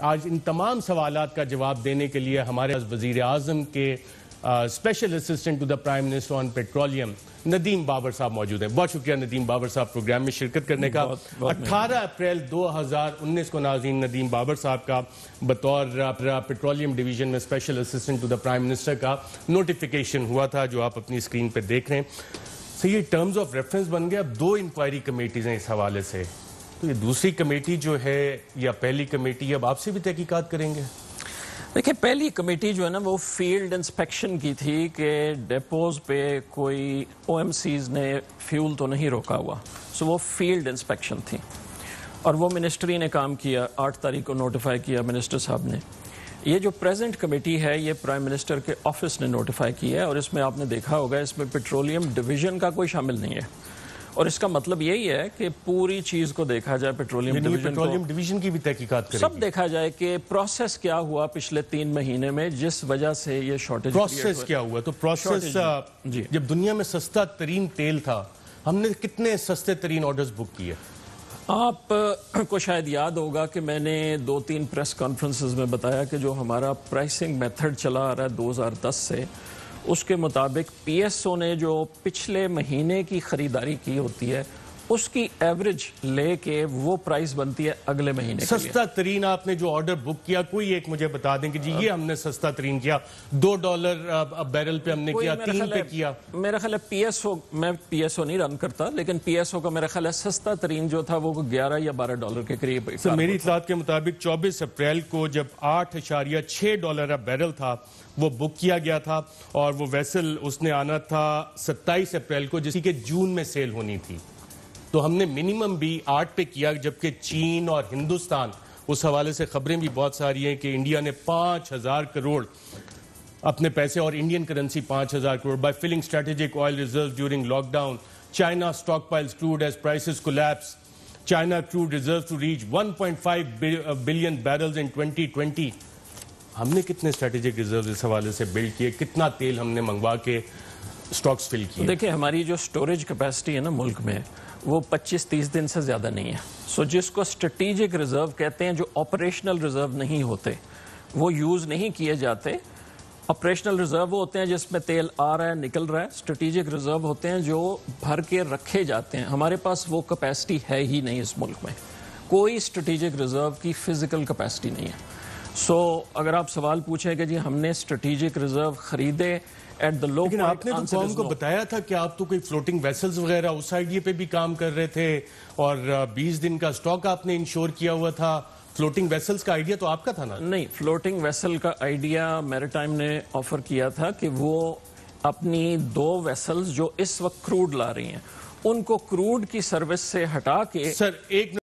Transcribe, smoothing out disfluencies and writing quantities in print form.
آج ان تمام سوالات کا جواب دینے کے لیے ہمارے وزیر اعظم کے special assistant to the prime minister on petroleum Nadeem Babar صاحب موجود ہیں. بہت شکریہ ندیم بابر صاحب پروگرام میں شرکت کرنے کا. 18 اپریل 2019 کو ناظرین ندیم بابر صاحب کا بطور پیٹرولیم ڈویژن میں special assistant to the prime minister کا نوٹیفیکیشن ہوا تھا جو آپ اپنی اسکرین پہ دیکھ رہے ہیں. یہ ٹرمز آف ریفرنس بن گیا. اب 2 انکوائری کمیٹیز ہیں اس حوالے سے. تو یہ دوسری کمیٹی جو ہے یا پہلی کمیٹی اب آپ سے بھی تحقیقات کریں گے؟ دیکھیں پہلی کمیٹی جو ہے نا وہ فیلڈ انسپیکشن کی تھی کہ ڈیپوز پہ کوئی او ایم سیز نے فیول تو نہیں روکا ہوا. سو وہ فیلڈ انسپیکشن تھی اور وہ منسٹری نے کام کیا. 8 تاریخ کو نوٹیفائی کیا منسٹر صاحب نے. یہ جو پریزنٹ کمیٹی ہے یہ پرائم منسٹر کے آفس نے نوٹیفائی کی ہے اور اس میں آپ نے دیکھا ہوگا اس میں پیٹرولیم ڈویژن کا کوئی شامل نہیں ہے. اور اس کا مطلب یہی ہے کہ پوری چیز کو دیکھا جائے پیٹرولیم ڈویژن کی بھی تحقیقات کریں سب دیکھا جائے کہ پروسیس کیا ہوا پچھلے 3 مہینے میں جس وجہ سے یہ شارٹیج پروسیس کیا ہوا. تو پروسیس جب دنیا میں سستا ترین تیل تھا ہم نے کتنے سستے ترین آرڈرز بک کیے؟ آپ کو شاید یاد ہوگا کہ میں نے 2-3 پریس کانفرنسز میں بتایا کہ جو ہمارا پرائسنگ میتھڈ چلا آ رہا ہے 2010 سے اس کے مطابق پی ایس او نے جو پچھلے مہینے کی خریداری کی ہوتی ہے اس کی ایوریج لے کے وہ پرائس بنتی ہے اگلے مہینے کے لیے. سستا ترین آپ نے جو آرڈر بک کیا کوئی ایک مجھے بتا دیں کہ جی یہ ہم نے سستا ترین کیا. $2 بیرل پہ ہم نے کیا, 3 پہ کیا. میرا خیال ہے پی ایس او, میں پی ایس او نہیں رن کرتا لیکن پی ایس او کا میرا خیال ہے سستا ترین جو تھا وہ $11 یا $12 کے قریب. میری اطلاعات کے مطابق 24 اپریل کو جب $8.6 بیرل تھا وہ بک کیا گیا تھا اور وہ ویسل اس نے آنا تھا 27 اپریل کو جس کی جون میں سیل ہونی تھی. تو ہم نے منیمم بھی 8 پہ کیا جبکہ چین اور ہندوستان اس حوالے سے خبریں بھی بہت ساری ہیں کہ انڈیا نے 5,000 کروڑ اپنے پیسے اور Indian currency 5,000 crore by filling strategic oil reserve during lockdown. China stockpiles crude as prices collapse. China crude reserves to reach 1.5 billion barrels in 2020. ہم نے کتنے اسٹریٹجک ریزرو اس حوالے سے بلڈ کیے, کتنا تیل ہم نے منگوا کے سٹاکس فل کیے؟ دیکھیں ہماری جو سٹوریج کیپیسٹی ہے نا ملک میں وہ 25-30 دن سے زیادہ نہیں ہے. سو جس کو اسٹریٹجک ریزرو کہتے ہیں جو آپریشنل ریزرو نہیں ہوتے وہ یوز نہیں کیے جاتے. آپریشنل ریزرو وہ ہوتے ہیں جس میں تیل آ رہا ہے نکل رہا ہے. اسٹریٹجک ریزرو ہوتے ہیں جو بھر کے رکھے جاتے ہیں. ہمارے پاس وہ کیپیسٹی ہے ہی نہیں اس ملک میں. کوئی اسٹریٹجک ریزرو کی فزیکل کیپیسٹی نہیں ہے. سو اگر آپ سوال پوچھیں کہ جی ہم نے اسٹریٹجک ریزرو خریدے ایٹ دا لو, لیکن آپ نے تو قوم کو بتایا تھا کہ آپ تو کوئی فلوٹنگ ویسلز وغیرہ اس آئیڈیا پہ بھی کام کر رہے تھے اور 20 دن کا سٹاک آپ نے انشور کیا ہوا تھا. فلوٹنگ ویسلز کا آئیڈیا تو آپ کا تھا نا؟ نہیں, فلوٹنگ ویسل کا آئیڈیا میریٹائم نے آفر کیا تھا کہ وہ اپنی 2 ویسلز جو اس وقت کروڈ لا رہی ہیں ان کو کروڈ کی سروس سے ہٹا کے سر ایک